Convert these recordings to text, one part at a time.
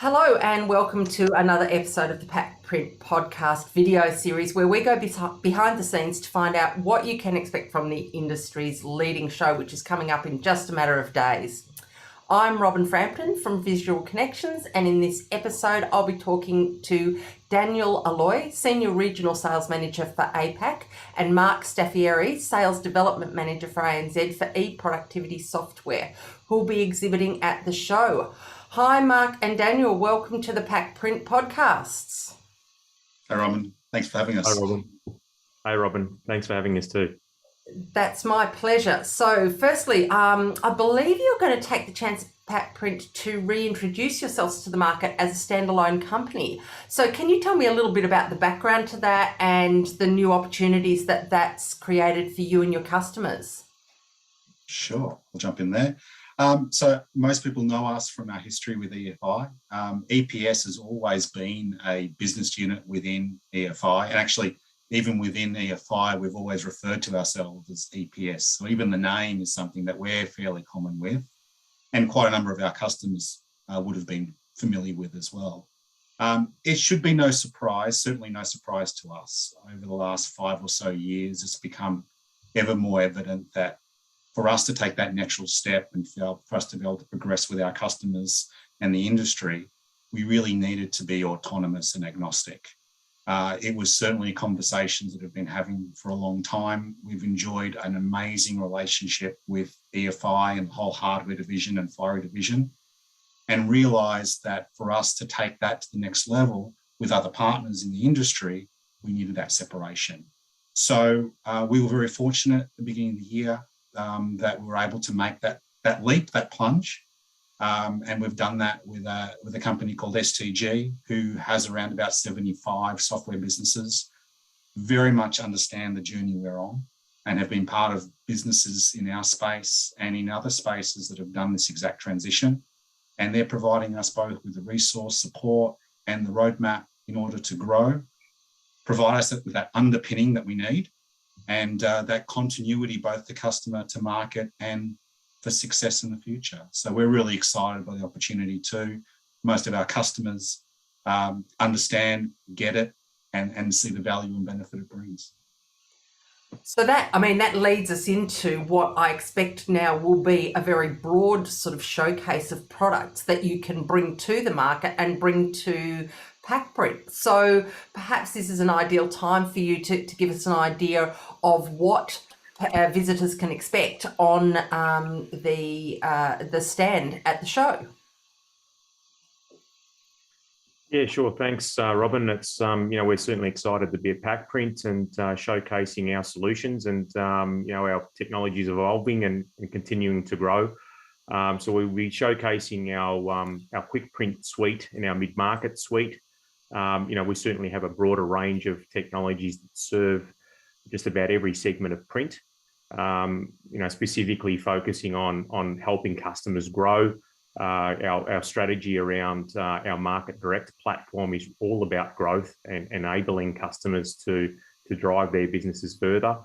Hello and welcome to another episode of the PacPrint Podcast video series where we go behind the scenes to find out what you can expect from the industry's leading show, which is coming up in just a matter of days. I'm Robin Frampton from Visual Connections, and in this episode I'll be talking to Daniel Aloi, Senior Regional Sales Manager for APAC, and Mark Staffieri, Sales Development Manager for ANZ for eProductivity software, who will be exhibiting at the show. Hi, Mark and Daniel. Welcome to the PacPrint Podcasts. Hi, Robin. Thanks for having us. Hi, Robin. Hi, Robin. Thanks for having us too. That's my pleasure. So, firstly, I believe you're going to take the chance, PacPrint, to reintroduce yourselves to the market as a standalone company. So, can you tell me a little bit about the background to that and the new opportunities that that's created for you and your customers? Sure. I'll jump in there. So most people know us from our history with EFI. EPS has always been a business unit within EFI, and actually even within EFI, we've always referred to ourselves as EPS. So even the name is something that we're fairly common with, and quite a number of our customers would have been familiar with as well. It should be no surprise, certainly no surprise to us. Over the last 5 or so years, it's become ever more evident that for us to take that natural step and for us to be able to progress with our customers and the industry, we really needed to be autonomous and agnostic. It was certainly conversations that we've been having for a long time. We've enjoyed an amazing relationship with EFI and the whole hardware division and fire division, and realised that for us to take that to the next level with other partners in the industry, we needed that separation. So we were very fortunate at the beginning of the year that we were able to make that leap, that plunge. And we've done that with a company called STG, who has around about 75 software businesses, very much understand the journey we're on and have been part of businesses in our space and in other spaces that have done this exact transition. And they're providing us both with the resource support and the roadmap in order to grow, provide us with that underpinning that we need, and that continuity, both to customer, to market, and for success in the future. So we're really excited by the opportunity too. Most of our customers understand, get it, and see the value and benefit it brings. So that leads us into what I expect now will be a very broad sort of showcase of products that you can bring to the market and bring to PacPrint. So perhaps this is an ideal time for you to give us an idea of what visitors can expect on the stand at the show. Yeah, sure. Thanks, Robin. It's we're certainly excited to be at PacPrint and showcasing our solutions, and our technology is evolving and continuing to grow. So we'll be showcasing our quick print suite and our mid-market suite. We certainly have a broader range of technologies that serve just about every segment of print, specifically focusing on helping customers grow. Our strategy around our Market Direct platform is all about growth and enabling customers to drive their businesses further.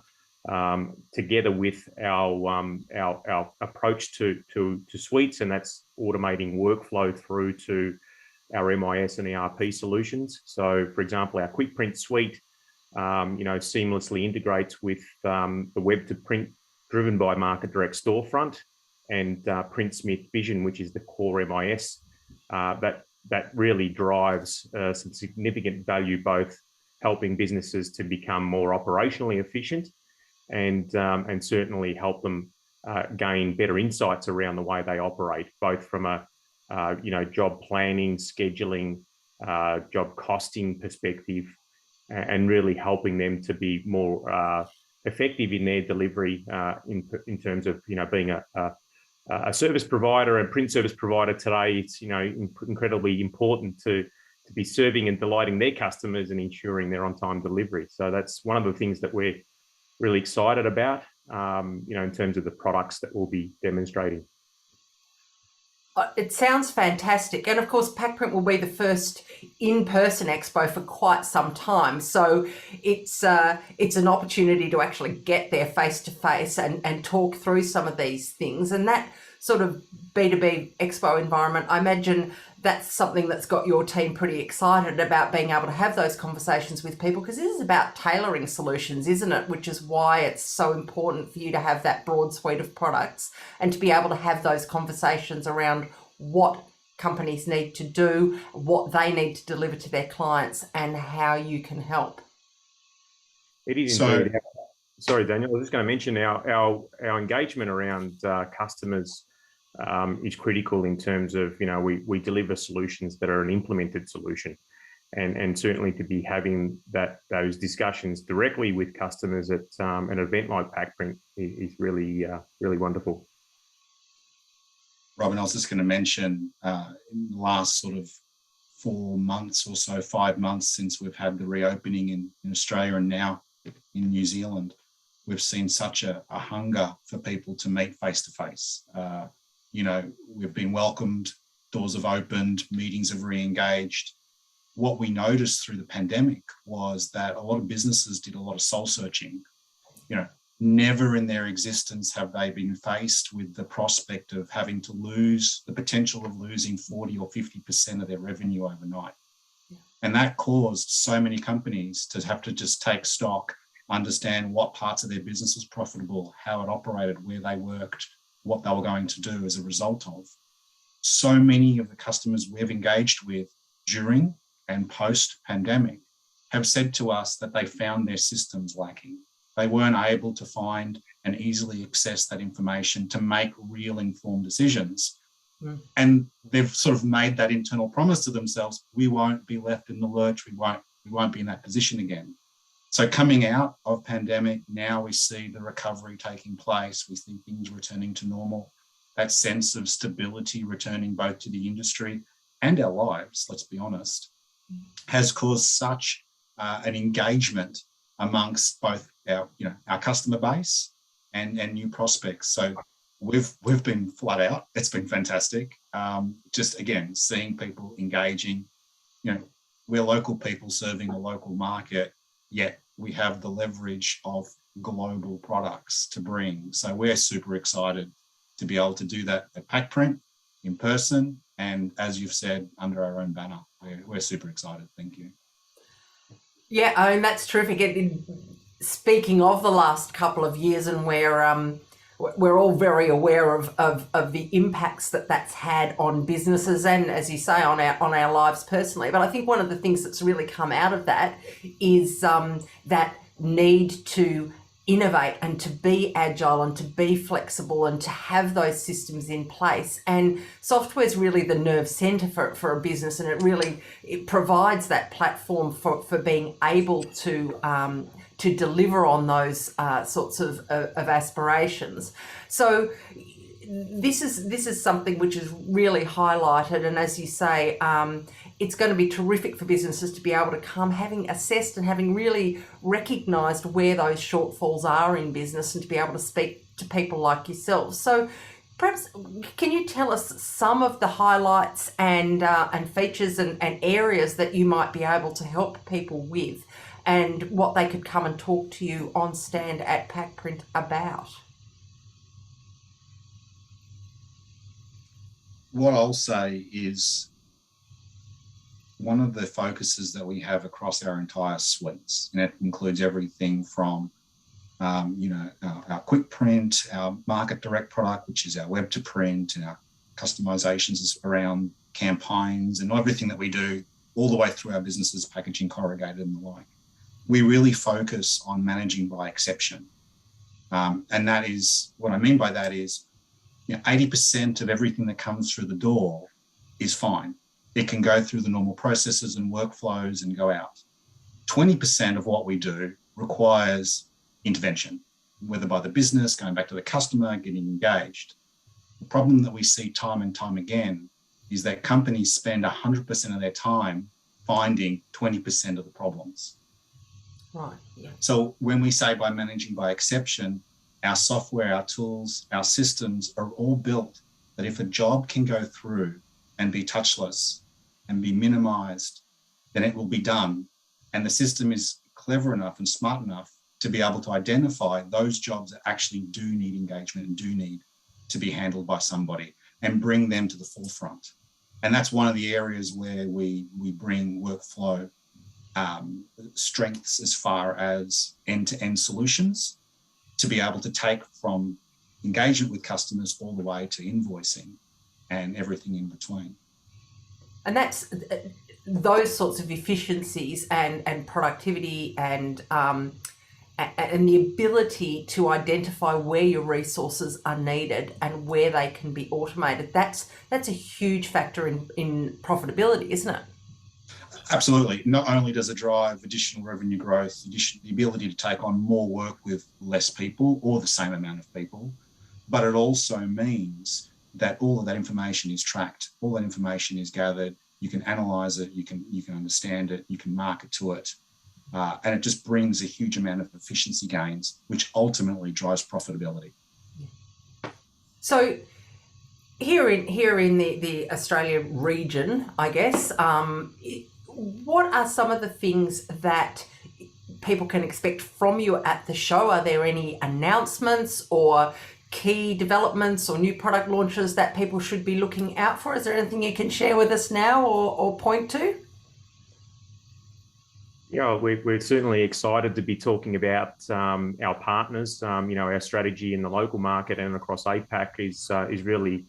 Together with our approach to suites, and that's automating workflow through to our MIS and ERP solutions. So, for example, our quick print suite, seamlessly integrates with the web to print driven by Market Direct Storefront and PrintSmith Vision, which is the core MIS. That really drives some significant value, both helping businesses to become more operationally efficient and certainly help them gain better insights around the way they operate, both from a job planning, scheduling, job costing perspective, and really helping them to be more effective in their delivery in terms of being a service provider and print service provider today. It's incredibly important to be serving and delighting their customers and ensuring their on-time delivery. So that's one of the things that we're really excited about, in terms of the products that we'll be demonstrating. It sounds fantastic. And of course, PacPrint will be the first in-person expo for quite some time. So it's an opportunity to actually get there face to face and talk through some of these things. And that sort of B2B expo environment, I imagine that's something that's got your team pretty excited about being able to have those conversations with people, because this is about tailoring solutions, isn't it? Which is why it's so important for you to have that broad suite of products and to be able to have those conversations around what companies need to do, what they need to deliver to their clients, and how you can help. It is indeed. Sorry, Daniel, I was just going to mention our engagement around customers is critical in terms of, we deliver solutions that are an implemented solution, and certainly to be having those discussions directly with customers at an event like PacPrint is really wonderful. Robin, I was just going to mention in the last sort of 4 months or so, 5 months since we've had the reopening in Australia and now in New Zealand, we've seen such a hunger for people to meet face-to-face. We've been welcomed, doors have opened, meetings have re-engaged. What we noticed through the pandemic was that a lot of businesses did a lot of soul searching. Never in their existence have they been faced with the prospect of having to lose, the potential of losing 40 or 50% of their revenue overnight. Yeah. And that caused so many companies to have to just take stock, understand what parts of their business was profitable, how it operated, where they worked, what they were going to do as a result of. So many of the customers we've engaged with during and post-pandemic have said to us that they found their systems lacking. They weren't able to find and easily access that information to make real informed decisions. Mm. And they've sort of made that internal promise to themselves, we won't be left in the lurch, we won't be in that position again. So coming out of pandemic, now we see the recovery taking place, we see things returning to normal, that sense of stability returning both to the industry and our lives, let's be honest, has caused such an engagement amongst both our customer base and new prospects. So we've been flat out. It's been fantastic. Just again, seeing people engaging. We're local people serving a local market, yet we have the leverage of global products to bring. So we're super excited to be able to do that at PacPrint in person, and as you've said, under our own banner. We're super excited. Thank you. Yeah, I mean, that's terrific. Speaking of the last couple of years, and we're all very aware of the impacts that's had on businesses and, as you say, on our lives personally. But I think one of the things that's really come out of that is that need to innovate and to be agile and to be flexible and to have those systems in place. And software is really the nerve center for a business, and it provides that platform for being able to deliver on those sorts of aspirations. So this is something which is really highlighted, and as you say, it's going to be terrific for businesses to be able to come having assessed and having really recognised where those shortfalls are in business, and to be able to speak to people like yourselves. So perhaps can you tell us some of the highlights and features and areas that you might be able to help people with, and what they could come and talk to you on stand at PacPrint about? What I'll say is one of the focuses that we have across our entire suites, and it includes everything from our quick print, our market direct product, which is our web to print, and our customizations around campaigns and everything that we do all the way through our businesses, packaging, corrugated and the like. We really focus on managing by exception. And that is, what I mean by that is, 80% of everything that comes through the door is fine. It can go through the normal processes and workflows and go out. 20% of what we do requires intervention, whether by the business, going back to the customer, getting engaged. The problem that we see time and time again is that companies spend 100% of their time finding 20% of the problems. Right. Yeah. So when we say by managing by exception, our software, our tools, our systems are all built that if a job can go through and be touchless and be minimized, then it will be done. And the system is clever enough and smart enough to be able to identify those jobs that actually do need engagement and do need to be handled by somebody and bring them to the forefront. And that's one of the areas where we bring workflow strengths as far as end-to-end solutions to be able to take from engagement with customers all the way to invoicing and everything in between. And that's those sorts of efficiencies and productivity and the ability to identify where your resources are needed and where they can be automated. That's a huge factor in profitability, isn't it? Absolutely. Not only does it drive additional revenue growth, the ability to take on more work with less people or the same amount of people, but it also means that all of that information is tracked, all that information is gathered, you can analyze it, you can understand it, you can market to it, and it just brings a huge amount of efficiency gains, which ultimately drives profitability. So here in the Australia region, I guess, what are some of the things that people can expect from you at the show? Are there any announcements or key developments or new product launches that people should be looking out for? Is there anything you can share with us now or point to? Yeah, we're certainly excited to be talking about our partners. Our strategy in the local market and across APAC is really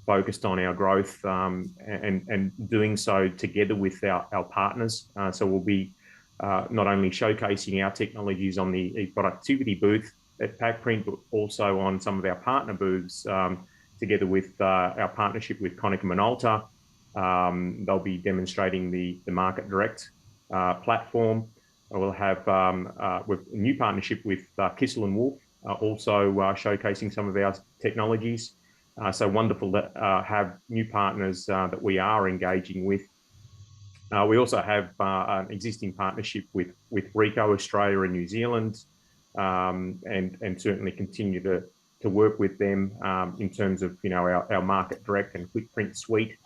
focused on our growth and doing so together with our partners. So we'll be not only showcasing our technologies on the eProductivity booth at PacPrint, but also on some of our partner booths together with our partnership with Konica Minolta. They'll be demonstrating the Market Direct platform. We'll have a new partnership with Kissel and Wolf, also showcasing some of our technologies. So wonderful to have new partners that we are engaging with. We also have an existing partnership with Ricoh Australia and New Zealand, and certainly continue to work with them in terms of our Market Direct and QuickPrint suite.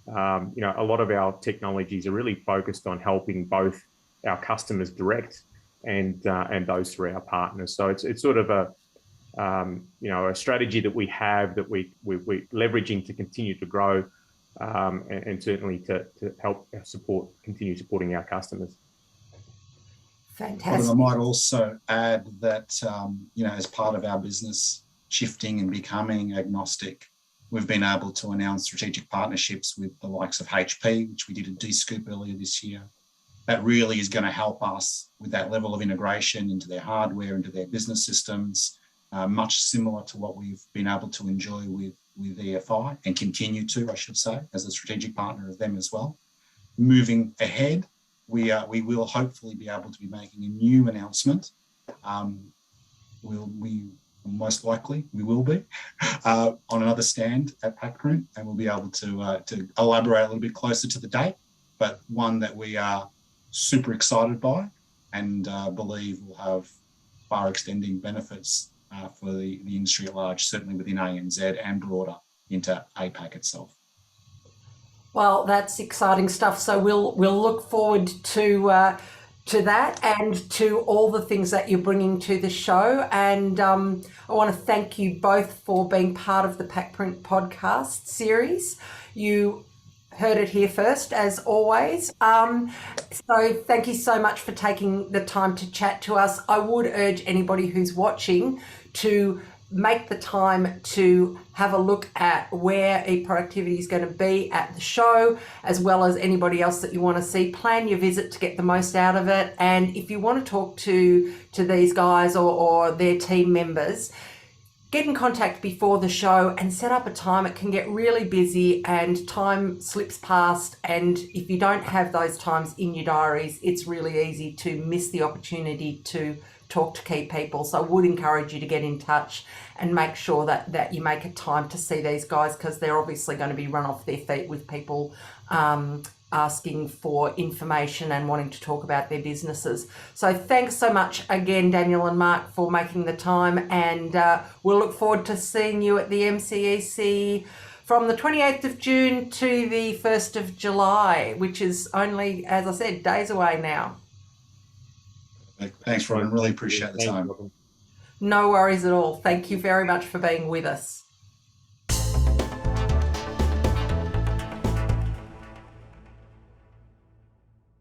A lot of our technologies are really focused on helping both our customers direct and those through our partners. So it's sort of a strategy that we have that we're leveraging to continue to grow and certainly to help continue supporting our customers. Fantastic. I might also add that, as part of our business shifting and becoming agnostic, we've been able to announce strategic partnerships with the likes of HP, which we did a D-Scoop earlier this year. That really is going to help us with that level of integration into their hardware, into their business systems, much similar to what we've been able to enjoy with EFI and continue to, I should say, as a strategic partner of them as well. Moving ahead, we will hopefully be able to be making a new announcement. Most likely we will be on another stand at PacPrint, and we'll be able to elaborate a little bit closer to the date, but one that we are super excited by and believe will have far extending benefits for the industry at large, certainly within ANZ and broader into APAC itself. Well, that's exciting stuff. So we'll look forward to that and to all the things that you're bringing to the show. And I want to thank you both for being part of the PacPrint podcast series. You heard it here first, as always. So thank you so much for taking the time to chat to us. I would urge anybody who's watching to make the time to have a look at where eProductivity is going to be at the show, as well as anybody else that you want to see. Plan your visit to get the most out of it. And if you want to talk to these guys or their team members, get in contact before the show and set up a time. It can get really busy and time slips past. And if you don't have those times in your diaries, it's really easy to miss the opportunity to talk to key people. So I would encourage you to get in touch and make sure that you make a time to see these guys, because they're obviously going to be run off their feet with people asking for information and wanting to talk about their businesses. So thanks so much again, Daniel and Mark, for making the time, and we'll look forward to seeing you at the MCEC from the 28th of June to the 1st of July, which is only, as I said, days away now. Thanks, Robin. Really appreciate the time. No worries at all. Thank you very much for being with us.